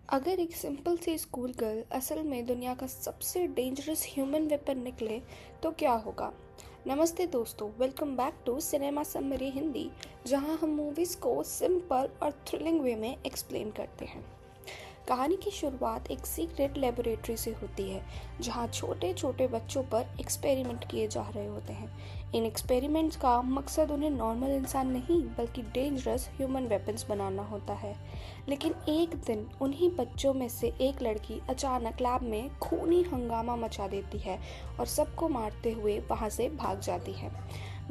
अगर एक सिंपल सी school girl असल में दुनिया का सबसे डेंजरस ह्यूमन वेपन निकले तो क्या होगा। नमस्ते दोस्तों, welcome back to cinema summary Hindi, जहां हम मूवीज़ को सिंपल और थ्रिलिंग वे में एक्सप्लेन करते हैं। कहानी की शुरुआत एक सीक्रेट लेबोरेटरी से होती है, जहां छोटे छोटे बच्चों पर एक्सपेरिमेंट किए जा रहे होते हैं। इन एक्सपेरिमेंट्स का मकसद उन्हें नॉर्मल इंसान नहीं बल्कि डेंजरस ह्यूमन वेपन्स बनाना होता है। लेकिन एक दिन उन्हीं बच्चों में से एक लड़की अचानक लैब में खूनी हंगामा मचा देती है और सबको मारते हुए वहां से भाग जाती है।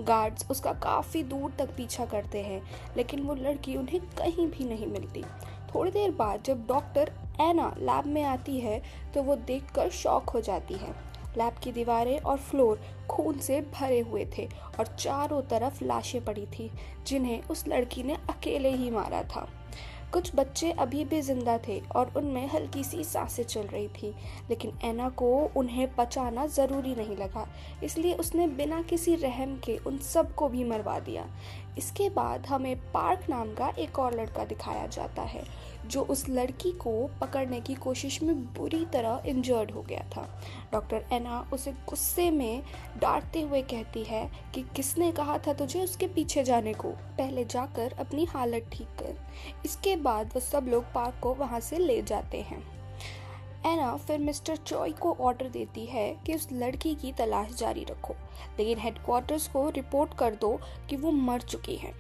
गार्ड्स उसका काफ़ी दूर तक पीछा करते हैं, लेकिन वो लड़की उन्हें कहीं भी नहीं मिलती। थोड़ी देर बाद जब डॉक्टर एना लैब में आती है तो वो देखकर शॉक हो जाती है। लैब की दीवारें और फ्लोर खून से भरे हुए थे और चारों तरफ लाशें पड़ी थी, जिन्हें उस लड़की ने अकेले ही मारा था। कुछ बच्चे अभी भी जिंदा थे और उनमें हल्की सी सांसें चल रही थी, लेकिन एना को उन्हें बचाना ज़रूरी नहीं लगा, इसलिए उसने बिना किसी रहम के उन सबको भी मरवा दिया। इसके बाद हमें पार्क नाम का एक और लड़का दिखाया जाता है, जो उस लड़की को पकड़ने की कोशिश में बुरी तरह इंजर्ड हो गया था। डॉक्टर एना उसे गुस्से में डांटते हुए कहती है कि किसने कहा था तुझे उसके पीछे जाने को, पहले जाकर अपनी हालत ठीक कर। इसके बाद वो सब लोग पार्क को वहां से ले जाते हैं। एना फिर मिस्टर चॉय को ऑर्डर देती है कि उस लड़की की तलाश जारी रखो, लेकिन हेडक्वार्टर्स को रिपोर्ट कर दो कि वो मर चुकी है।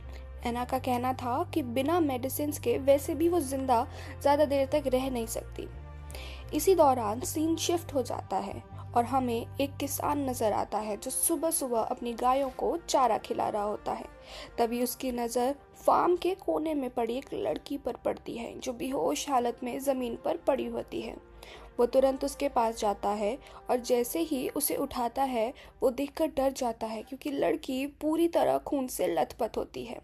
एना का कहना था कि बिना मेडिसिन के वैसे भी वो जिंदा ज़्यादा देर तक रह नहीं सकती। इसी दौरान सीन शिफ्ट हो जाता है और हमें एक किसान नजर आता है जो सुबह सुबह अपनी गायों को चारा खिला रहा होता है। तभी उसकी नज़र फार्म के कोने में पड़ी एक लड़की पर पड़ती है, जो बेहोश हालत में ज़मीन पर पड़ी होती है। वो तुरंत उसके पास जाता है और जैसे ही उसे उठाता है वो देखकर डर जाता है, क्योंकि लड़की पूरी तरह खून से लथपथ होती है।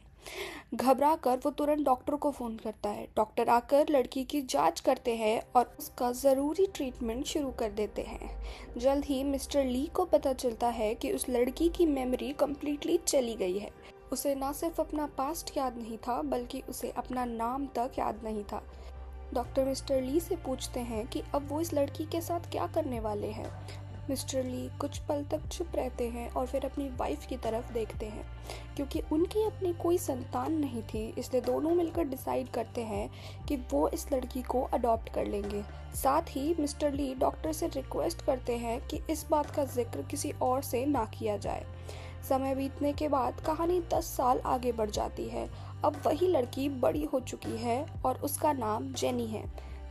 घबरा कर वो तुरंत डॉक्टर को फ़ोन करता है। डॉक्टर आकर लड़की की जांच करते हैं और उसका ज़रूरी ट्रीटमेंट शुरू कर देते हैं। जल्द ही मिस्टर ली को पता चलता है कि उस लड़की की मेमोरी कम्प्लीटली चली गई है। उसे ना सिर्फ अपना पास्ट याद नहीं था, बल्कि उसे अपना नाम तक याद नहीं था। डॉक्टर मिस्टर ली से पूछते हैं कि अब वो इस लड़की के साथ क्या करने वाले हैं। मिस्टर ली कुछ पल तक चुप रहते हैं और फिर अपनी वाइफ की तरफ देखते हैं। क्योंकि उनकी अपनी कोई संतान नहीं थी, इसलिए दोनों मिलकर डिसाइड करते हैं कि वो इस लड़की को अडॉप्ट कर लेंगे। साथ ही मिस्टर ली डॉक्टर से रिक्वेस्ट करते हैं कि इस बात का जिक्र किसी और से ना किया जाए। समय बीतने के बाद कहानी 10 साल आगे बढ़ जाती है। अब वही लड़की बड़ी हो चुकी है और उसका नाम जेनी है।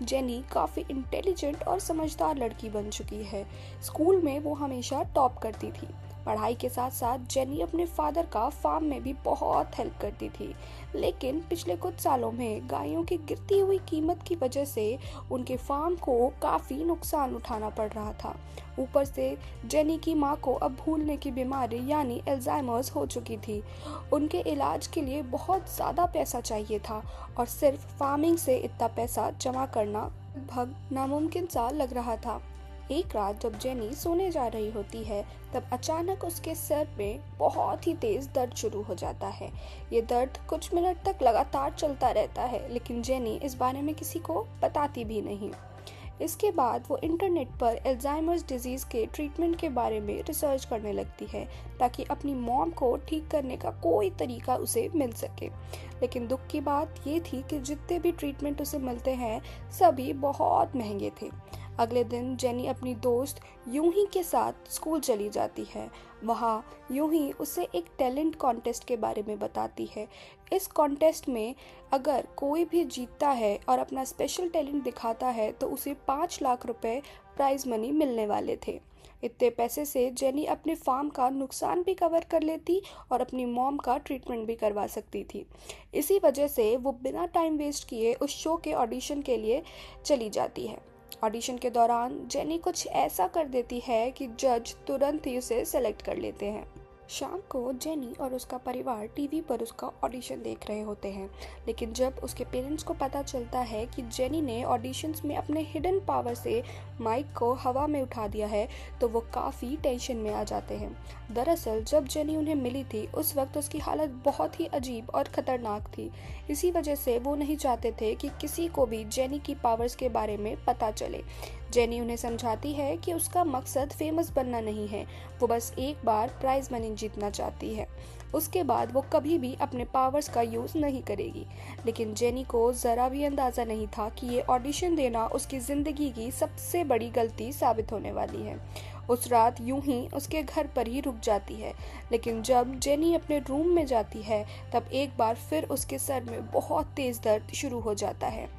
जेनी काफ़ी इंटेलिजेंट और समझदार लड़की बन चुकी है। स्कूल में वो हमेशा टॉप करती थी। पढ़ाई के साथ साथ जेनी अपने फादर का फार्म में भी बहुत हेल्प करती थी, लेकिन पिछले कुछ सालों में गायों की गिरती हुई कीमत की वजह से उनके फार्म को काफ़ी नुकसान उठाना पड़ रहा था। ऊपर से जेनी की माँ को अब भूलने की बीमारी यानी अल्जाइमर्स हो चुकी थी। उनके इलाज के लिए बहुत ज़्यादा पैसा चाहिए था और सिर्फ फार्मिंग से इतना पैसा जमा करना लगभग नामुमकिन सा लग रहा था। एक रात जब जेनी सोने जा रही होती है, तब अचानक उसके सर में बहुत ही तेज दर्द शुरू हो जाता है। ये दर्द कुछ मिनट तक लगातार चलता रहता है, लेकिन जेनी इस बारे में किसी को बताती भी नहीं। इसके बाद वो इंटरनेट पर अल्जाइमर्स डिजीज़ के ट्रीटमेंट के बारे में रिसर्च करने लगती है, ताकि अपनी मॉम को ठीक करने का कोई तरीका उसे मिल सके। लेकिन दुख की बात ये थी कि जितने भी ट्रीटमेंट उसे मिलते हैं सभी बहुत महंगे थे। अगले दिन जेनी अपनी दोस्त यूही के साथ स्कूल चली जाती है। वहाँ यूही उसे एक टैलेंट कॉन्टेस्ट के बारे में बताती है। इस कॉन्टेस्ट में अगर कोई भी जीतता है और अपना स्पेशल टैलेंट दिखाता है तो उसे 5 लाख रुपए प्राइज मनी मिलने वाले थे। इतने पैसे से जेनी अपने फार्म का नुकसान भी कवर कर लेती और अपनी मॉम का ट्रीटमेंट भी करवा सकती थी। इसी वजह से वो बिना टाइम वेस्ट किए उस शो के ऑडिशन के लिए चली जाती है। ऑडिशन के दौरान जेनी कुछ ऐसा कर देती है कि जज तुरंत ही उसे सेलेक्ट कर लेते हैं। शाम को जेनी और उसका परिवार टीवी पर उसका ऑडिशन देख रहे होते हैं, लेकिन जब उसके पेरेंट्स को पता चलता है कि जेनी ने ऑडिशंस में अपने हिडन पावर से माइक को हवा में उठा दिया है, तो वो काफ़ी टेंशन में आ जाते हैं। दरअसल जब जेनी उन्हें मिली थी, उस वक्त उसकी हालत बहुत ही अजीब और ख़तरनाक थी। इसी वजह से वो नहीं चाहते थे कि किसी को भी जेनी की पावर्स के बारे में पता चले। जेनी उन्हें समझाती है कि उसका मकसद फेमस बनना नहीं है, वो बस एक बार प्राइज मनी जीतना चाहती है। उसके बाद वो कभी भी अपने पावर्स का यूज़ नहीं करेगी। लेकिन जेनी को ज़रा भी अंदाज़ा नहीं था कि ये ऑडिशन देना उसकी ज़िंदगी की सबसे बड़ी गलती साबित होने वाली है। उस रात यूं ही उसके घर पर ही रुक जाती है, लेकिन जब जेनी अपने रूम में जाती है, तब एक बार फिर उसके सर में बहुत तेज़ दर्द शुरू हो जाता है।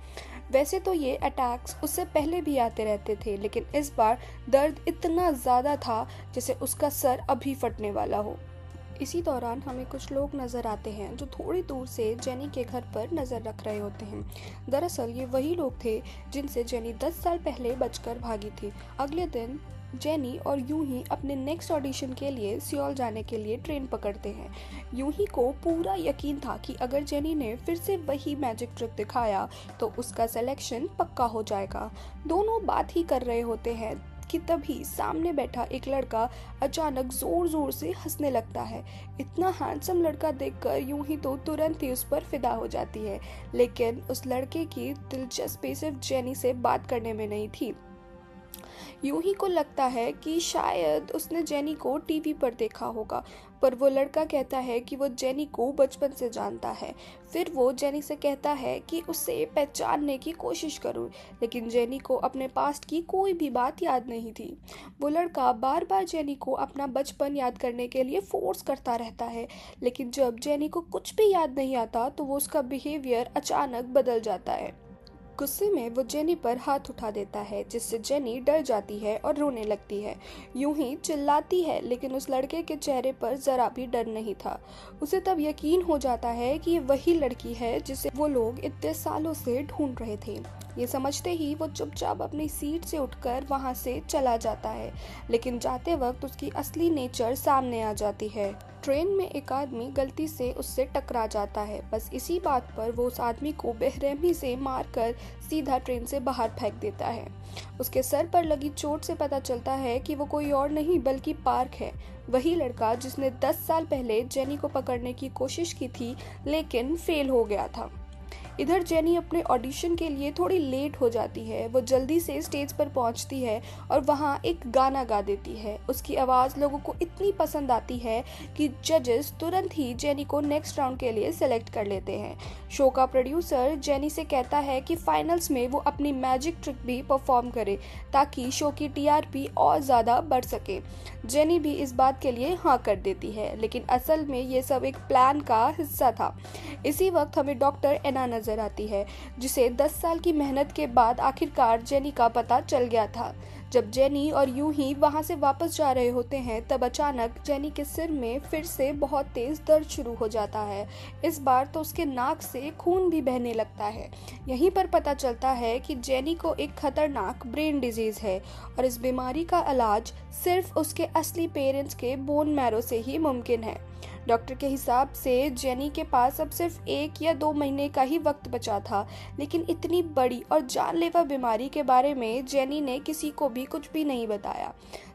वैसे तो ये अटैक्स उससे पहले भी आते रहते थे, लेकिन इस बार दर्द इतना ज़्यादा था जैसे उसका सर अभी फटने वाला हो। इसी दौरान हमें कुछ लोग नज़र आते हैं जो थोड़ी दूर से जेनी के घर पर नज़र रख रहे होते हैं। दरअसल ये वही लोग थे जिनसे जेनी 10 साल पहले बचकर भागी थी। अगले दिन जेनी और यूही अपने नेक्स्ट ऑडिशन के लिए सियोल जाने के लिए ट्रेन पकड़ते हैं। यूही को पूरा यकीन था कि अगर जेनी ने फिर से वही मैजिक ट्रिक दिखाया तो उसका सिलेक्शन पक्का हो जाएगा। दोनों बात ही कर रहे होते हैं कि तभी सामने बैठा एक लड़का अचानक जोर जोर से हंसने लगता है। इतना हैंडसम लड़का देखकर यूही तो तुरंत ही उस पर फिदा हो जाती है, लेकिन उस लड़के की दिलचस्पी सिर्फ जेनी से बात करने में नहीं थी। यूही को लगता है कि शायद उसने जेनी को टीवी पर देखा होगा, पर वो लड़का कहता है कि वो जेनी को बचपन से जानता है। फिर वो जेनी से कहता है कि उसे पहचानने की कोशिश करूं, लेकिन जेनी को अपने पास्ट की कोई भी बात याद नहीं थी। वो लड़का बार बार जेनी को अपना बचपन याद करने के लिए फोर्स करता रहता है, लेकिन जब जेनी को कुछ भी याद नहीं आता तो वो उसका बिहेवियर अचानक बदल जाता है। गुस्से में वो जेनी पर हाथ उठा देता है, जिससे जेनी डर जाती है और रोने लगती है। यूं ही चिल्लाती है, लेकिन उस लड़के के चेहरे पर जरा भी डर नहीं था। उसे तब यकीन हो जाता है कि ये वही लड़की है जिसे वो लोग इतने सालों से ढूंढ रहे थे। ये समझते ही वो चुपचाप अपनी सीट से उठकर वहां से चला जाता है, लेकिन जाते वक्त उसकी असली नेचर सामने आ जाती है। ट्रेन में एक आदमी गलती से उससे टकरा जाता है। बस इसी बात पर वो उस आदमी को बेरहमी से मारकर सीधा ट्रेन से बाहर फेंक देता है। उसके सर पर लगी चोट से पता चलता है कि वो कोई और नहीं बल्कि पार्क है, वही लड़का जिसने 10 साल पहले जेनी को पकड़ने की कोशिश की थी लेकिन फेल हो गया था। इधर जेनी अपने ऑडिशन के लिए थोड़ी लेट हो जाती है। वो जल्दी से स्टेज पर पहुंचती है और वहां एक गाना गा देती है। उसकी आवाज़ लोगों को इतनी पसंद आती है कि जजेस तुरंत ही जेनी को नेक्स्ट राउंड के लिए सेलेक्ट कर लेते हैं। शो का प्रोड्यूसर जेनी से कहता है कि फाइनल्स में वो अपनी मैजिक ट्रिक भी परफॉर्म करे ताकि शो की टीआरपी और ज़्यादा बढ़ सके। जेनी भी इस बात के लिए हाँ कर देती है, लेकिन असल में ये सब एक प्लान का हिस्सा था। इसी वक्त हमें डॉक्टर एना नजर आती है, जिसे 10 साल की मेहनत के बाद आखिरकार जेनी का पता चल गया था। जब जेनी और यूही वहां से वापस जा रहे होते हैं, तब अचानक जेनी के सिर में फिर से बहुत तेज दर्द शुरू हो जाता है। इस बार तो उसके नाक से खून भी बहने लगता है। यहीं पर पता चलता है कि जेनी को एक खतरनाक ब्रेन डिजीज है और इस बीमारी का इलाज सिर्फ उसके असली पेरेंट्स के बोन मैरो से ही मुमकिन है। डॉक्टर के हिसाब से जेनी के पास अब सिर्फ 1 या 2 महीने का ही वक्त बचा था, लेकिन इतनी बड़ी और जानलेवा बीमारी के बारे में जेनी ने किसी को भी कुछ भी नहीं बताया।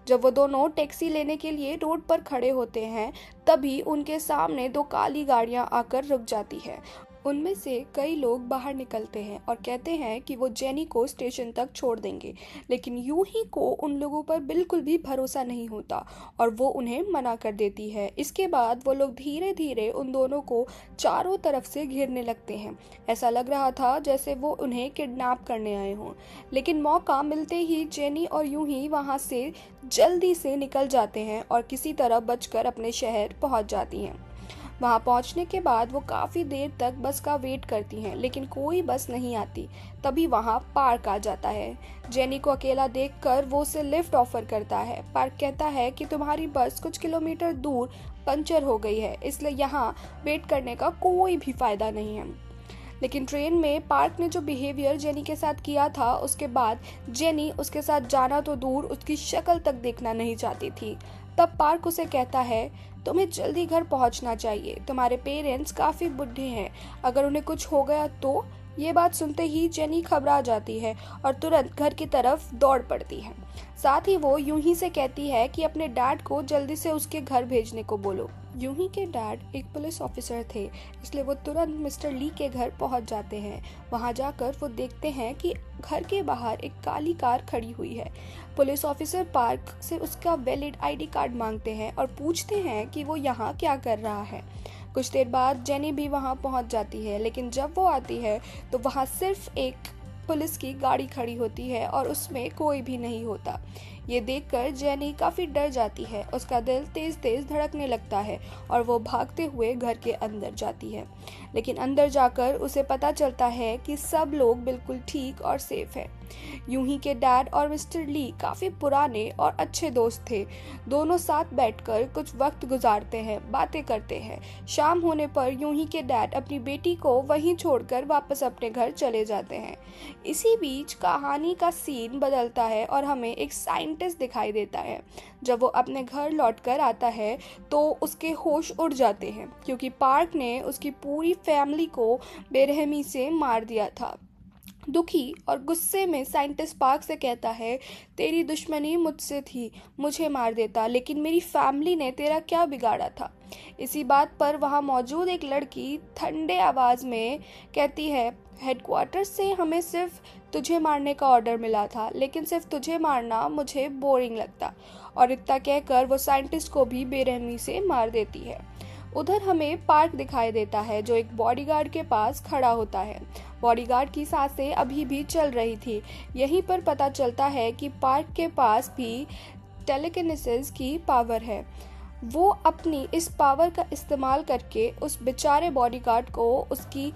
जब वो दोनों टैक्सी लेने के लिए रोड पर खड़े होते हैं, तभी उनके सामने 2 काली गाड़ियां आकर रुक जाती है। उनमें से कई लोग बाहर निकलते हैं और कहते हैं कि वो जेनी को स्टेशन तक छोड़ देंगे, लेकिन यूही को उन लोगों पर बिल्कुल भी भरोसा नहीं होता और वो उन्हें मना कर देती है। इसके बाद वो लोग धीरे धीरे उन दोनों को चारों तरफ से घेरने लगते हैं। ऐसा लग रहा था जैसे वो उन्हें किडनैप करने आए हों, लेकिन मौका मिलते ही जेनी और यूही वहाँ से जल्दी से निकल जाते हैं और किसी तरह बचकर अपने शहर पहुँच जाती हैं। वहां पहुंचने के बाद वो काफ़ी देर तक बस का वेट करती हैं, लेकिन कोई बस नहीं आती। तभी वहां पार्क आ जाता है। जेनी को अकेला देखकर वो उसे लिफ्ट ऑफर करता है। पार्क कहता है कि तुम्हारी बस कुछ किलोमीटर दूर पंचर हो गई है, इसलिए यहाँ वेट करने का कोई भी फायदा नहीं है। लेकिन ट्रेन में पार्क ने जो बिहेवियर जेनी के साथ किया था, उसके बाद जेनी उसके साथ जाना तो दूर, उसकी शक्ल तक देखना नहीं चाहती थी। तब पार्क उसे कहता है, तुम्हें जल्दी घर पहुंचना चाहिए, तुम्हारे पेरेंट्स काफ़ी बूढ़े हैं, अगर उन्हें कुछ हो गया तो। ये बात सुनते ही जेनी घबरा जाती है और तुरंत घर की तरफ दौड़ पड़ती है। साथ ही वो यूही से कहती है कि अपने डैड को जल्दी से उसके घर भेजने को बोलो। यूही के डैड एक पुलिस ऑफिसर थे, इसलिए वो तुरंत मिस्टर ली के घर पहुंच जाते हैं। वहां जाकर वो देखते हैं कि घर के बाहर एक काली कार खड़ी हुई है। पुलिस ऑफिसर पार्क से उसका वैलिड आईडी कार्ड मांगते हैं और पूछते हैं कि वो यहाँ क्या कर रहा है। कुछ देर बाद जेनी भी वहां पहुंच जाती है, लेकिन जब वो आती है तो वहां सिर्फ एक पुलिस की गाड़ी खड़ी होती है और उसमें कोई भी नहीं होता। ये देखकर जेनी काफ़ी डर जाती है, उसका दिल तेज तेज धड़कने लगता है और वो भागते हुए घर के अंदर जाती है। लेकिन अंदर जाकर उसे पता चलता है कि सब लोग बिल्कुल ठीक और सेफ है। यूही के डैड और मिस्टर ली काफ़ी पुराने और अच्छे दोस्त थे। दोनों साथ बैठकर कुछ वक्त गुजारते हैं, बातें करते हैं। शाम होने पर यूही के डैड अपनी बेटी को वहीं छोड़कर वापस अपने घर चले जाते हैं। इसी बीच कहानी का सीन बदलता है और हमें एक साइंटिस्ट दिखाई देता है। जब वो अपने घर लौटकर आता है तो उसके होश उड़ जाते हैं, क्योंकि पार्क ने उसकी पूरी फैमिली को बेरहमी से मार दिया था। दुखी और गुस्से में साइंटिस्ट पार्क से कहता है, तेरी दुश्मनी मुझसे थी, मुझे मार देता, लेकिन मेरी फैमिली ने तेरा क्या बिगाड़ा था। इसी बात पर वहाँ मौजूद एक लड़की ठंडे आवाज़ में कहती है, हेडक्वार्टर से हमें सिर्फ तुझे मारने का ऑर्डर मिला था, लेकिन सिर्फ तुझे मारना मुझे बोरिंग लगता। और इतना कहकर वो साइंटिस्ट को भी बेरहमी से मार देती है। उधर हमें पार्क दिखाई देता है, जो एक बॉडीगार्ड के पास खड़ा होता है। बॉडीगार्ड की सांसें अभी भी चल रही थी। यहीं पर पता चलता है कि पार्क के पास भी टेलीकिनेसिस की पावर है। वो अपनी इस पावर का इस्तेमाल करके उस बेचारे बॉडीगार्ड को उसकी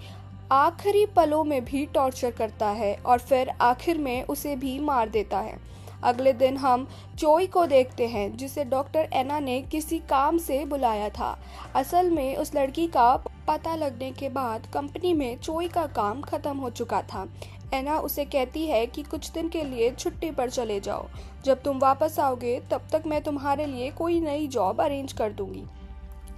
आखिरी पलों में भी टॉर्चर करता है और फिर आखिर में उसे भी मार देता है। अगले दिन हम चोई को देखते हैं, जिसे डॉक्टर एना ने किसी काम से बुलाया था। असल में उस लड़की का पता लगने के बाद कंपनी में चोई का काम खत्म हो चुका था। एना उसे कहती है कि कुछ दिन के लिए छुट्टी पर चले जाओ, जब तुम वापस आओगे तब तक मैं तुम्हारे लिए कोई नई जॉब अरेंज कर दूंगी।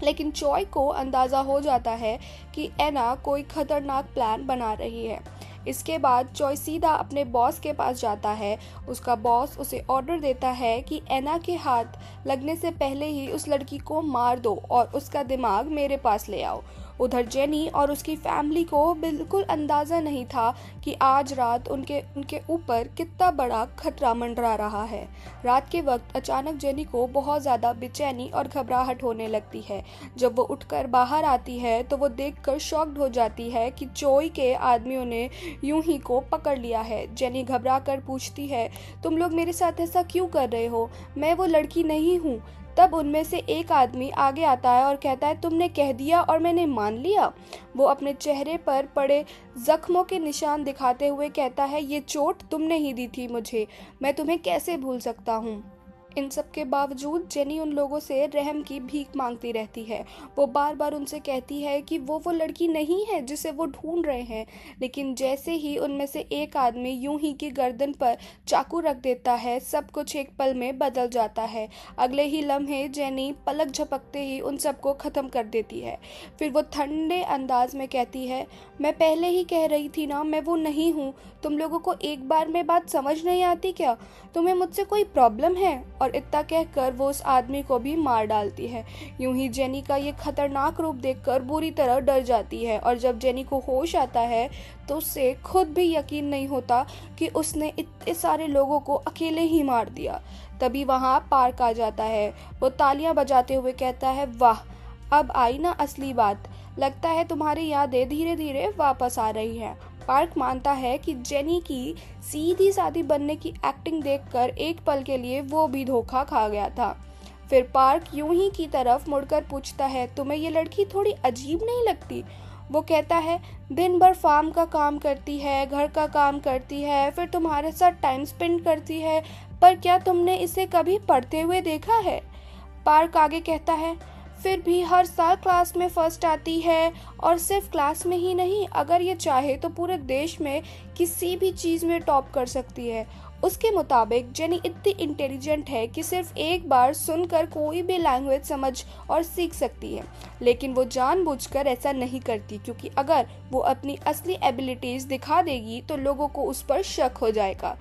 लेकिन चॉय को अंदाज़ा हो जाता है कि एना कोई खतरनाक प्लान बना रही है। इसके बाद चॉय सीधा अपने बॉस के पास जाता है। उसका बॉस उसे ऑर्डर देता है कि एना के हाथ लगने से पहले ही उस लड़की को मार दो और उसका दिमाग मेरे पास ले आओ। उधर जेनी और उसकी फैमिली को बिल्कुल अंदाज़ा नहीं था कि आज रात उनके ऊपर कितना बड़ा खतरा मंडरा रहा है। रात के वक्त अचानक जेनी को बहुत ज़्यादा बेचैनी और घबराहट होने लगती है। जब वो उठकर बाहर आती है तो वो देखकर शॉक्ड हो जाती है कि चोई के आदमियों ने यूं ही को पकड़ लिया है। जेनी घबरा कर पूछती है, तुम लोग मेरे साथ ऐसा क्यों कर रहे हो? मैं वो लड़की नहीं हूँ। तब उनमें से एक आदमी आगे आता है और कहता है, तुमने कह दिया और मैंने मान लिया। वो अपने चेहरे पर पड़े जख्मों के निशान दिखाते हुए कहता है, ये चोट तुमने ही दी थी मुझे, मैं तुम्हें कैसे भूल सकता हूँ। इन सब के बावजूद जेनी उन लोगों से रहम की भीख मांगती रहती है। वो बार बार उनसे कहती है कि वो लड़की नहीं है जिसे वो ढूंढ रहे हैं। लेकिन जैसे ही उनमें से एक आदमी यूं ही की गर्दन पर चाकू रख देता है, सब कुछ एक पल में बदल जाता है। अगले ही लम्हे जेनी पलक झपकते ही उन सबको ख़त्म कर देती है। फिर वो ठंडे अंदाज में कहती है, मैं पहले ही कह रही थी ना, मैं वो नहीं हूँ। तुम लोगों को एक बार में बात समझ नहीं आती क्या? तुम्हें मुझसे कोई प्रॉब्लम है? और इतना कहकर वो उस आदमी को भी मार डालती है। यूं ही जेनी का ये खतरनाक रूप देखकर बुरी तरह डर जाती है और जब जेनी को होश आता है तो उससे खुद भी यकीन नहीं होता कि उसने इतने सारे लोगों को अकेले ही मार दिया। तभी वहाँ पार्क आ जाता है। वो तालियां बजाते हुए कहता है, वाह, अब आई ना असली बात। लगता है तुम्हारी यादें धीरे धीरे वापस आ रही हैं। पार्क मानता है कि जेनी की सीधी सादी बनने की एक्टिंग देखकर एक पल के लिए वो भी धोखा खा गया था। फिर पार्क यूं ही की तरफ मुड़कर पूछता है, तुम्हें ये लड़की थोड़ी अजीब नहीं लगती? वो कहता है, दिन भर फार्म का काम करती है, घर का काम करती है, फिर तुम्हारे साथ टाइम स्पेंड करती है, पर क्या तुमने इसे कभी पढ़ते हुए देखा है? पार्क आगे कहता है, फिर भी हर साल क्लास में फर्स्ट आती है, और सिर्फ क्लास में ही नहीं, अगर ये चाहे तो पूरे देश में किसी भी चीज़ में टॉप कर सकती है। उसके मुताबिक जेनी इतनी इंटेलिजेंट है कि सिर्फ एक बार सुनकर कोई भी लैंग्वेज समझ और सीख सकती है, लेकिन वो जानबूझकर ऐसा नहीं करती क्योंकि अगर वो अपनी असली एबिलिटीज दिखा देगी तो लोगों को उस पर शक हो जाएगा।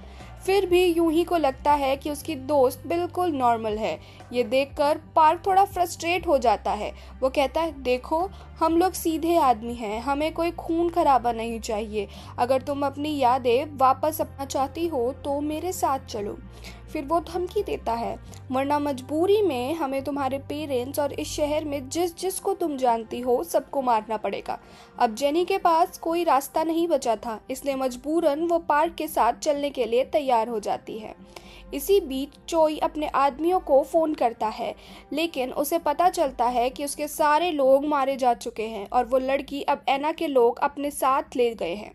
फिर भी यूही को लगता है कि उसकी दोस्त बिल्कुल नॉर्मल है। ये देखकर पार्क थोड़ा फ्रस्ट्रेट हो जाता है। वो कहता है, देखो हम लोग सीधे आदमी हैं, हमें कोई खून खराबा नहीं चाहिए। अगर तुम अपनी यादें वापस अपना चाहती हो तो मेरे साथ चलो। फिर वो धमकी देता है, वरना मजबूरी में हमें तुम्हारे पेरेंट्स और इस शहर में जिस जिसको तुम जानती हो सबको मारना पड़ेगा। अब जेनी के पास कोई रास्ता नहीं बचा था, इसलिए मजबूरन वो पार्क के साथ चलने के लिए तैयार हो जाती है। इसी बीच चोई अपने आदमियों को फोन करता है, लेकिन उसे पता चलता है कि उसके सारे लोग मारे जा चुके हैं और वो लड़की अब एना के लोग अपने साथ ले गए हैं।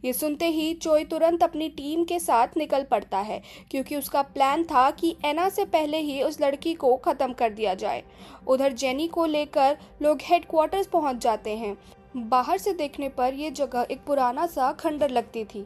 ये सुनते ही चोई तुरंत अपनी टीम के साथ निकल पड़ता है क्योंकि उसका प्लान था कि एना से पहले ही उस लड़की को खत्म कर दिया जाए। उधर जेनी को लेकर लोग हेडक्वार्टर्स पहुंच जाते हैं। बाहर से देखने पर यह जगह एक पुराना सा खंडर लगती थी,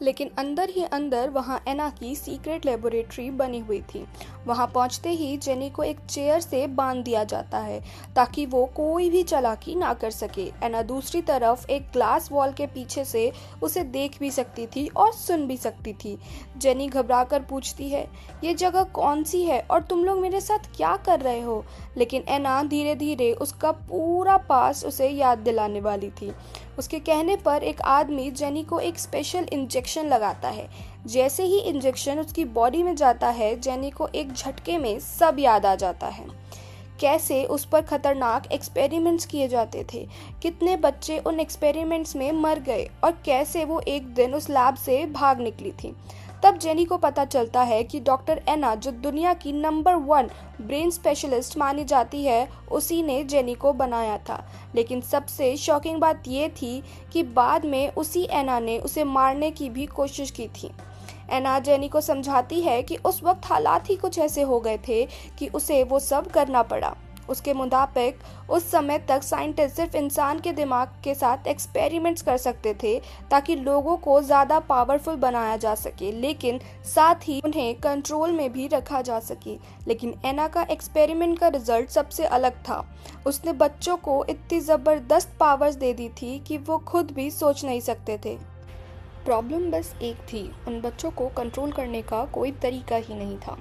लेकिन अंदर ही अंदर वहां एना की सीक्रेट लेबोरेटरी बनी हुई थी। वहां पहुंचते ही जेनी को एक चेयर से बांध दिया जाता है ताकि वो कोई भी चालाकी ना कर सके। एना दूसरी तरफ एक ग्लास वॉल के पीछे से उसे देख भी सकती थी और सुन भी सकती थी। जेनी घबराकर पूछती है, ये जगह कौन सी है और तुम लोग मेरे साथ क्या कर रहे हो? लेकिन एना धीरे धीरे उसका पूरा पास उसे याद दिलाने वाली थी। उसके कहने पर एक आदमी जेनी को एक स्पेशल इंजेक्शन लगाता है। जैसे ही इंजेक्शन उसकी बॉडी में जाता है, जेनी को एक झटके में सब याद आ जाता है। कैसे उस पर खतरनाक एक्सपेरिमेंट्स किए जाते थे, कितने बच्चे उन एक्सपेरिमेंट्स में मर गए और कैसे वो एक दिन उस लैब से भाग निकली थी। तब जेनी को पता चलता है कि डॉक्टर एना, जो दुनिया की नंबर 1 ब्रेन स्पेशलिस्ट मानी जाती है, उसी ने जेनी को बनाया था। लेकिन सबसे शॉकिंग बात ये थी कि बाद में उसी एना ने उसे मारने की भी कोशिश की थी। एना जेनी को समझाती है कि उस वक्त हालात ही कुछ ऐसे हो गए थे कि उसे वो सब करना पड़ा। उसके मुताबिक उस समय तक साइंटिस्ट सिर्फ इंसान के दिमाग के साथ एक्सपेरिमेंट्स कर सकते थे ताकि लोगों को ज़्यादा पावरफुल बनाया जा सके, लेकिन साथ ही उन्हें कंट्रोल में भी रखा जा सके। लेकिन एना का एक्सपेरिमेंट का रिजल्ट सबसे अलग था। उसने बच्चों को इतनी ज़बरदस्त पावर्स दे दी थी कि वो खुद भी सोच नहीं सकते थे। प्रॉब्लम बस एक थी, उन बच्चों को कंट्रोल करने का कोई तरीका ही नहीं था।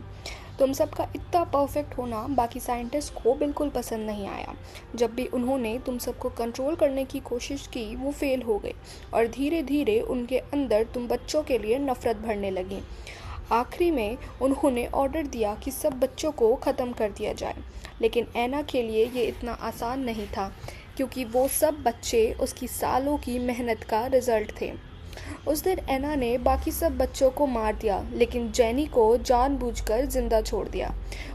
तुम सबका इतना परफेक्ट होना बाकी साइंटिस्ट को बिल्कुल पसंद नहीं आया। जब भी उन्होंने तुम सबको कंट्रोल करने की कोशिश की, वो फेल हो गए और धीरे धीरे उनके अंदर तुम बच्चों के लिए नफरत भरने लगी। आखिरी में उन्होंने ऑर्डर दिया कि सब बच्चों को ख़त्म कर दिया जाए। लेकिन एना के लिए ये इतना आसान नहीं था क्योंकि वो सब बच्चे उसकी सालों की मेहनत का रिजल्ट थे। उस दिन एना ने बाकी सब बच्चों को मार दिया, लेकिन जेनी को जानबूझकर जिंदा छोड़ दिया।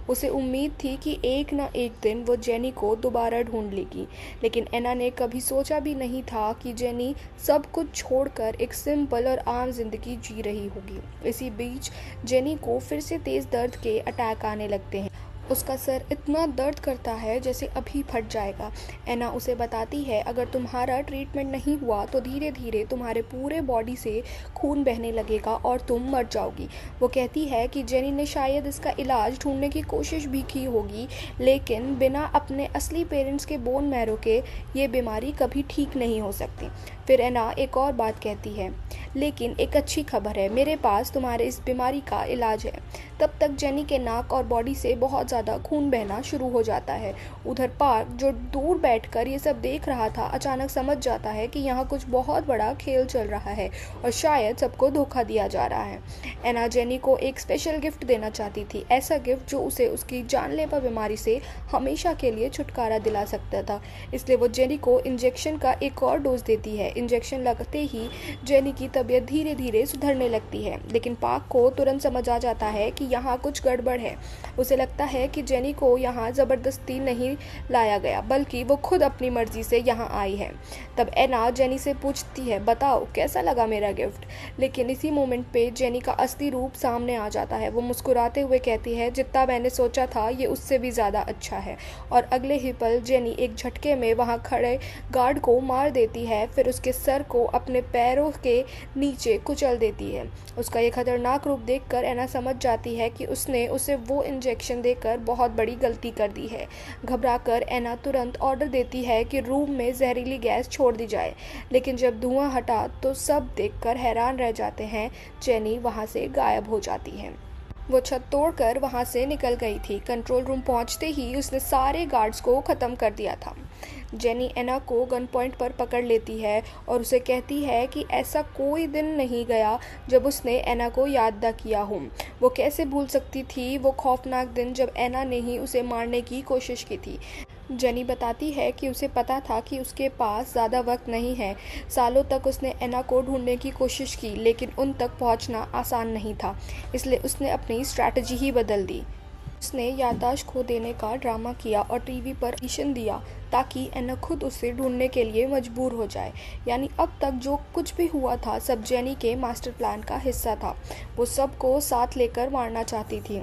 उसे उम्मीद थी कि एक न एक दिन वो जेनी को दोबारा ढूंढ लेगी, लेकिन एना ने कभी सोचा भी नहीं था कि जेनी सब कुछ छोड़कर एक सिंपल और आम जिंदगी जी रही होगी। इसी बीच जेनी को फिर से तेज दर्द के अटैक आने लगते हैं। उसका सर इतना दर्द करता है जैसे अभी फट जाएगा। एना उसे बताती है, अगर तुम्हारा ट्रीटमेंट नहीं हुआ तो धीरे धीरे तुम्हारे पूरे बॉडी से खून बहने लगेगा और तुम मर जाओगी। वो कहती है कि जेनी ने शायद इसका इलाज ढूंढने की कोशिश भी की होगी, लेकिन बिना अपने असली पेरेंट्स के बोन मैरो के ये बीमारी कभी ठीक नहीं हो सकती। फिर एना एक और बात कहती है, लेकिन एक अच्छी खबर है, मेरे पास तुम्हारे इस बीमारी का इलाज है। तब तक जेनी के नाक और बॉडी से बहुत ज़्यादा खून बहना शुरू हो जाता है। उधर पार्क, जो दूर बैठकर ये सब देख रहा था, अचानक समझ जाता है कि यहाँ कुछ बहुत बड़ा खेल चल रहा है और शायद सबको धोखा दिया जा रहा है। एना जेनी को एक स्पेशल गिफ्ट देना चाहती थी, ऐसा गिफ्ट जो उसे उसकी जानलेवा बीमारी से हमेशा के लिए छुटकारा दिला सकता था। इसलिए वो जेनी को इंजेक्शन का एक और डोज देती है। इंजेक्शन लगते ही जेनी की तबीयत धीरे धीरे सुधरने लगती है, लेकिन पार्क को तुरंत समझ आ जाता है कि यहाँ कुछ गड़बड़ है। उसे लगता है कि जेनी को यहाँ ज़बरदस्ती नहीं लाया गया, बल्कि वो खुद अपनी मर्जी से यहाँ आई है। तब एना जेनी से पूछती है, बताओ कैसा लगा मेरा गिफ्ट? लेकिन इसी मोमेंट पे जेनी का असली रूप सामने आ जाता है। वो मुस्कुराते हुए कहती है, जितना मैंने सोचा था ये उससे भी ज़्यादा अच्छा है। और अगले ही पल जेनी एक झटके में वहाँ खड़े गार्ड को मार देती है, फिर उसके सर को अपने पैरों के नीचे कुचल देती है। उसका ये खतरनाक रूप देखकर एना समझ जाती है कि उसने उसे वो इंजेक्शन देकर बहुत बड़ी गलती कर दी है। घबराकर एना तुरंत ऑर्डर देती है कि रूम में जहरीली गैस छोड़ दी जाए, लेकिन जब धुआं हटा तो सब देखकर हैरान रह जाते हैं। जेनी वहाँ से गायब हो जाती है। वो छत तोड़कर वहाँ से निकल गई थी। कंट्रोल रूम पहुँचते ही उसने सारे गार्ड्स को ख़त्म कर दिया था। जेनी एना को गन पॉइंट पर पकड़ लेती है और उसे कहती है कि ऐसा कोई दिन नहीं गया जब उसने एना को याद न किया हो। वो कैसे भूल सकती थी वो खौफनाक दिन जब एना ने ही उसे मारने की कोशिश की थी। जेनी बताती है कि उसे पता था कि उसके पास ज़्यादा वक्त नहीं है। सालों तक उसने एना को ढूंढने की कोशिश की, लेकिन उन तक पहुंचना आसान नहीं था, इसलिए उसने अपनी स्ट्रैटेजी ही बदल दी। उसने याददाश्त खो देने का ड्रामा किया और टीवी पर ऑडिशन दिया ताकि एना खुद उसे ढूंढने के लिए मजबूर हो जाए। यानी अब तक जो कुछ भी हुआ था सब जेनी के मास्टर प्लान का हिस्सा था। वो सबको साथ लेकर मारना चाहती थी,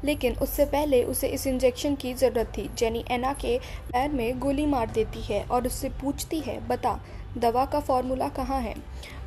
लेकिन उससे पहले उसे इस इंजेक्शन की ज़रूरत थी। जेनी एना के पैर में गोली मार देती है और उससे पूछती है, बता दवा का फॉर्मूला कहाँ है।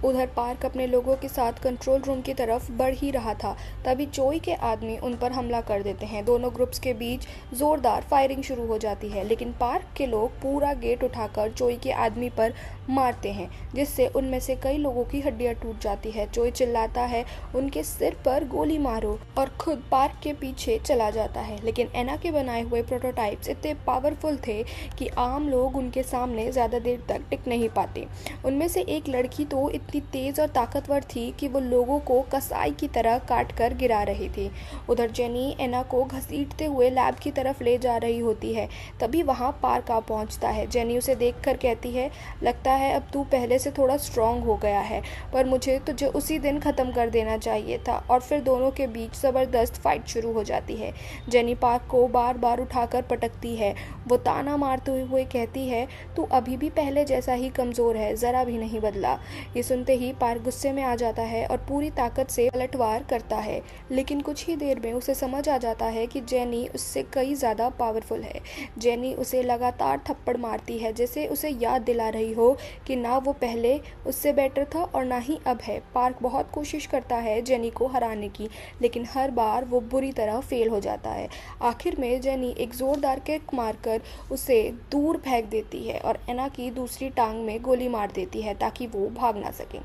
उधर पार्क अपने लोगों के साथ कंट्रोल रूम की तरफ बढ़ ही रहा था, तभी चोई के आदमी उन पर हमला कर देते हैं। दोनों ग्रुप्स के बीच जोरदार फायरिंग शुरू हो जाती है, लेकिन पार्क के लोग पूरा गेट उठाकर चोई के आदमी पर मारते हैं, जिससे उनमें से कई लोगों की हड्डियां टूट जाती है। चोई चिल्लाता है, उनके सिर पर गोली मारो, और खुद पार्क के पीछे चला जाता है। लेकिन एना के बनाए हुए प्रोटोटाइप्स इतने पावरफुल थे कि आम लोग उनके सामने ज़्यादा देर तक टिक नहीं पाते। उनमें से एक लड़की तो इतनी तेज और ताकतवर थी कि वो लोगों को कसाई की तरह काट कर गिरा रही थी। उधर जेनी एना को घसीटते हुए लैब की तरफ ले जा रही होती है, तभी वहाँ पार्क आ पहुँचता है। जेनी उसे देखकर कहती है, लगता है अब तू पहले से थोड़ा स्ट्रांग हो गया है, पर मुझे तुझे उसी दिन ख़त्म कर देना चाहिए था। और फिर दोनों के बीच ज़बरदस्त फाइट शुरू हो जाती है। जेनी पार्क को बार बार उठाकर पटकती है। वो ताना मारते हुए कहती है, तू अभी भी पहले जैसा ही कमज़ोर है, ज़रा भी नहीं बदला। ये सुनते ही पार्क गुस्से में आ जाता है और पूरी ताकत से पलटवार करता है, लेकिन कुछ ही देर में उसे समझ आ जाता है कि जेनी उससे कई ज़्यादा पावरफुल है। जेनी उसे लगातार थप्पड़ मारती है, जैसे उसे याद दिला रही हो कि ना वो पहले उससे बेटर था और ना ही अब है। पार्क बहुत कोशिश करता है जेनी को हराने की, लेकिन हर बार वो बुरी तरह फेल हो जाता है। आखिर में जेनी एक ज़ोरदार किक मारकर उसे दूर फेंक देती है और एना की दूसरी टांग में गोली मार देती है ताकि वो भाग ना सके।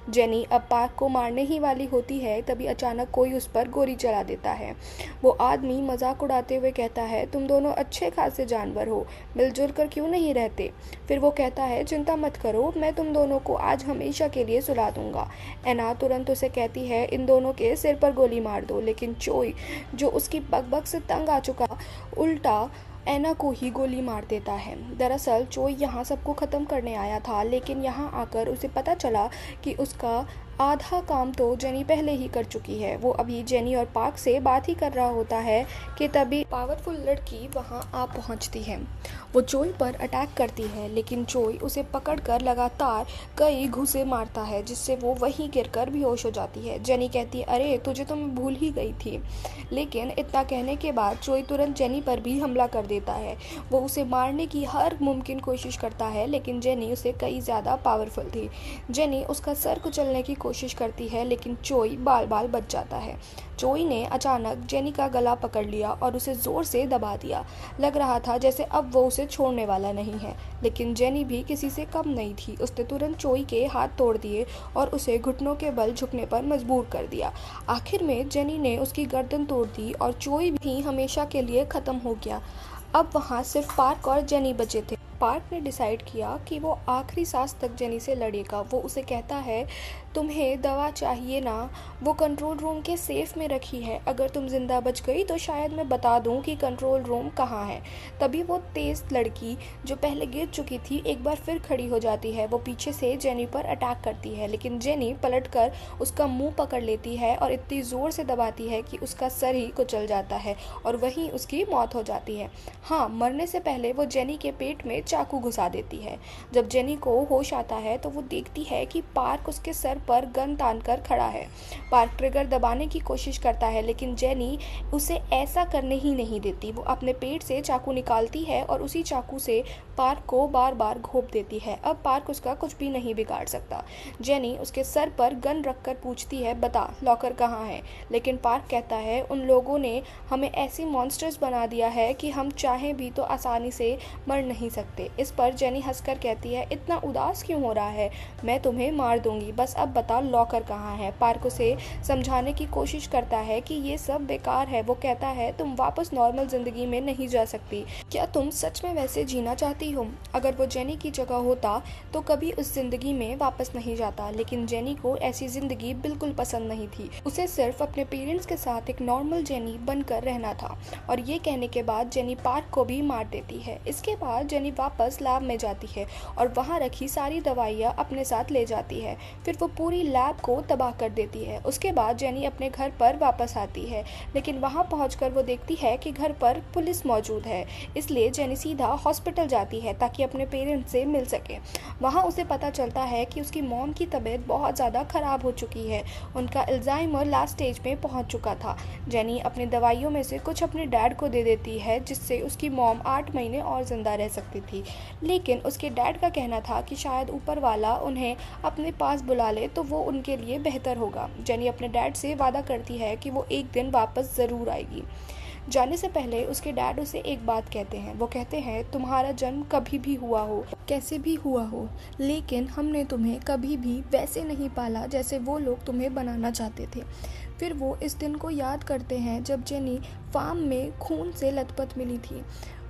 जेनी अब पार्क को मारने ही वाली होती है, तभी अचानक कोई उस पर गोली चला देता है। वो आदमी मजाक उड़ाते हुए कहता है, तुम दोनों अच्छे खासे जानवर हो, मिलजुल कर क्यों नहीं रहते। फिर वो कहता है, चिंता मत करो, मैं तुम दोनों को आज हमेशा के लिए सुला दूंगा। एना तुरंत उसे कहती है, इन दोनों के सिर पर गोली मार दो, लेकिन चोई जो उसकी बकबक से तंग आ चुका उल्टा एना को ही गोली मार देता है। दरअसल चोई यहाँ सबको ख़त्म करने आया था, लेकिन यहाँ आकर उसे पता चला कि उसका आधा काम तो जेनी पहले ही कर चुकी है। वो अभी जेनी और पार्क से बात ही कर रहा होता है कि तभी पावरफुल लड़की वहाँ आ पहुँचती है। वो चोई पर अटैक करती है, लेकिन चोई उसे पकड़कर लगातार कई घूंसे मारता है, जिससे वो वहीं गिरकर बेहोश हो जाती है। जेनी कहती है, अरे तुझे तो मैं भूल ही गई थी। लेकिन इतना कहने के बाद चोई तुरंत जेनी पर भी हमला कर देता है। वो उसे मारने की हर मुमकिन कोशिश करता है, लेकिन जेनी उसे कई ज़्यादा पावरफुल थी। जेनी उसका सर कुचलने की कोशिश करती है, लेकिन चोई बाल बाल बच जाता है। चोई ने अचानक जेनी का गला पकड़ लिया और उसे ज़ोर से दबा दिया। लग रहा था जैसे अब वो उसे छोड़ने वाला नहीं है, लेकिन जेनी भी किसी से कम नहीं थी। उसने तुरंत चोई के हाथ तोड़ दिए और उसे घुटनों के बल झुकने पर मजबूर कर दिया। आखिर में जेनी ने उसकी गर्दन तोड़ दी और चोई भी हमेशा के लिए ख़त्म हो गया। अब वहाँ सिर्फ पार्क और जेनी बचे थे। पार्क ने डिसाइड किया कि वो आखिरी सांस तक जेनी से लड़ेगा। वो उसे कहता है, तुम्हें दवा चाहिए ना, वो कंट्रोल रूम के सेफ में रखी है। अगर तुम जिंदा बच गई तो शायद मैं बता दूं कि कंट्रोल रूम कहाँ है। तभी वो तेज लड़की जो पहले गिर चुकी थी एक बार फिर खड़ी हो जाती है। वो पीछे से जेनी पर अटैक करती है, लेकिन जेनी पलटकर उसका मुंह पकड़ लेती है और इतनी ज़ोर से दबाती है कि उसका सर ही कुचल जाता है और वहीं उसकी मौत हो जाती है। हाँ, मरने से पहले वो जेनी के पेट में चाकू घुसा देती है। जब जेनी को होश आता है तो वो देखती है कि पार्क उसके सर सर पर गन तानकर खड़ा है। पार्क ट्रिगर दबाने की कोशिश करता है लेकिन जेनी उसे ऐसा करने ही नहीं देती। वो अपने पेट से चाकू निकालती है और उसी चाकू से पार्क को बार बार घोंप देती है। अब पार्क उसका कुछ भी नहीं बिगाड़ सकता। जेनी उसके सर पर गन रखकर पूछती है, बता लॉकर कहाँ है? लेकिन पार्क कहता है, उन लोगों ने हमें ऐसी मॉन्स्टर्स बना दिया है कि हम चाहें भी तो आसानी से मर नहीं सकते। इस पर जेनी हंसकर कहती है, इतना उदास क्यों हो रहा है? मैं तुम्हें मार दूंगी, बस अब बता लॉकर कहाँ है? पार्क उसे समझाने की कोशिश करता है कि ये सब बेकार है। वो कहता है, तुम वापस नॉर्मल जिंदगी में नहीं जा सकती। क्या तुम सच में वैसे जीना चाहती हो? अगर वो जेनी की जगह होता तो कभी उस जिंदगी में वापस नहीं जाता। लेकिन जेनी को ऐसी जिंदगी बिल्कुल पसंद नहीं थी। उसे सिर्फ अपने पेरेंट्स के साथ एक नॉर्मल जेनी बनकर रहना था। और ये कहने के बाद जेनी पार्क को भी मार देती है। इसके बाद जेनी वापस लैब में जाती है और वहाँ रखी सारी दवाइयाँ अपने साथ ले जाती है। फिर वो पूरी लैब को तबाह कर देती है। उसके बाद जेनी अपने घर पर वापस आती है लेकिन वहाँ पहुंचकर वो देखती है कि घर पर पुलिस मौजूद है। इसलिए जेनी सीधा हॉस्पिटल जाती है ताकि अपने पेरेंट्स से मिल सके। वहाँ उसे पता चलता है कि उसकी मॉम की तबीयत बहुत ज़्यादा ख़राब हो चुकी है। उनका अल्जाइमर लास्ट स्टेज में पहुँच चुका था। जेनी अपनी दवाइयों में से कुछ अपने डैड को दे देती है जिससे उसकी मॉम 8 महीने और ज़िंदा रह सकती थी। लेकिन उसके डैड का कहना था कि शायद ऊपर वाला उन्हें अपने पास बुला ले तो वो उनके लिए बेहतर होगा। जेनी अपने डैड से वादा करती है कि वो एक दिन वापस ज़रूर आएगी। जाने से पहले उसके डैड उसे एक बात कहते हैं। वो कहते हैं, तुम्हारा जन्म कभी भी हुआ हो, कैसे भी हुआ हो, लेकिन हमने तुम्हें कभी भी वैसे नहीं पाला जैसे वो लोग तुम्हें बनाना चाहते थे। फिर वो इस दिन को याद करते हैं जब जेनी फार्म में खून से लथपथ मिली थी।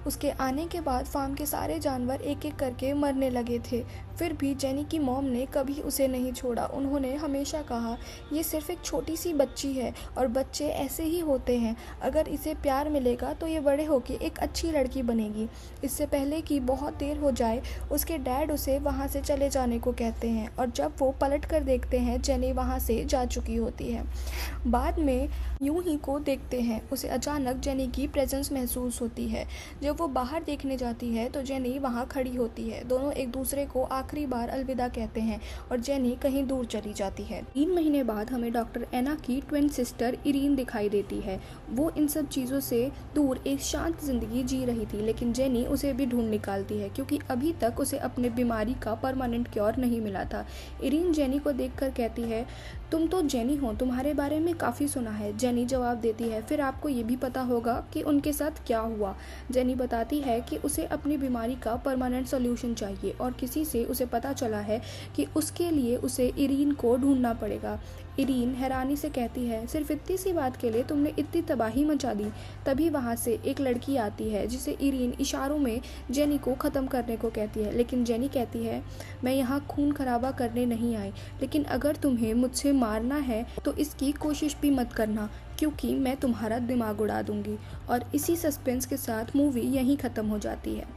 उसके आने के बाद फार्म के सारे जानवर एक एक करके मरने लगे थे। फिर भी जेनी की मॉम ने कभी उसे नहीं छोड़ा। उन्होंने हमेशा कहा, ये सिर्फ एक छोटी सी बच्ची है और बच्चे ऐसे ही होते हैं। अगर इसे प्यार मिलेगा तो ये बड़े होकर एक अच्छी लड़की बनेगी। इससे पहले कि बहुत देर हो जाए उसके डैड उसे वहाँ से चले जाने को कहते हैं और जब वो पलट कर देखते हैं जेनी वहाँ से जा चुकी होती है। बाद में यूं ही को देखते हैं उसे अचानक जेनी की प्रेजेंस महसूस होती है। जब वो बाहर देखने जाती है तो जेनी वहाँ खड़ी होती है। दोनों एक दूसरे को आखिरी बार अलविदा कहते हैं और जेनी कहीं दूर चली जाती है। 3 महीने बाद हमें डॉक्टर एना की ट्विन सिस्टर इरीन दिखाई देती है। वो इन सब चीज़ों से दूर एक शांत जिंदगी जी रही थी लेकिन जेनी उसे भी ढूंढ निकालती है क्योंकि अभी तक उसे अपने बीमारी का परमानेंट क्योर नहीं मिला था। इरीन जेनी को देखकर कहती है, तुम तो जेनी हो, तुम्हारे बारे में काफ़ी सुना है। जेनी जवाब देती है, फिर आपको ये भी पता होगा कि उनके साथ क्या हुआ। जेनी बताती है कि उसे अपनी बीमारी का परमानेंट सॉल्यूशन चाहिए और किसी से उसे पता चला है कि उसके लिए उसे इरीन को ढूंढना पड़ेगा। इरीन हैरानी से कहती है, सिर्फ इतनी सी बात के लिए तुमने इतनी तबाही मचा दी। तभी वहाँ से एक लड़की आती है जिसे इरीन इशारों में जेनी को ख़त्म करने को कहती है। लेकिन जेनी कहती है, मैं यहाँ खून खराबा करने नहीं आई, लेकिन अगर तुम्हें मुझसे मारना है तो इसकी कोशिश भी मत करना क्योंकि मैं तुम्हारा दिमाग उड़ा दूंगी। और इसी सस्पेंस के साथ मूवी यहीं ख़त्म हो जाती है।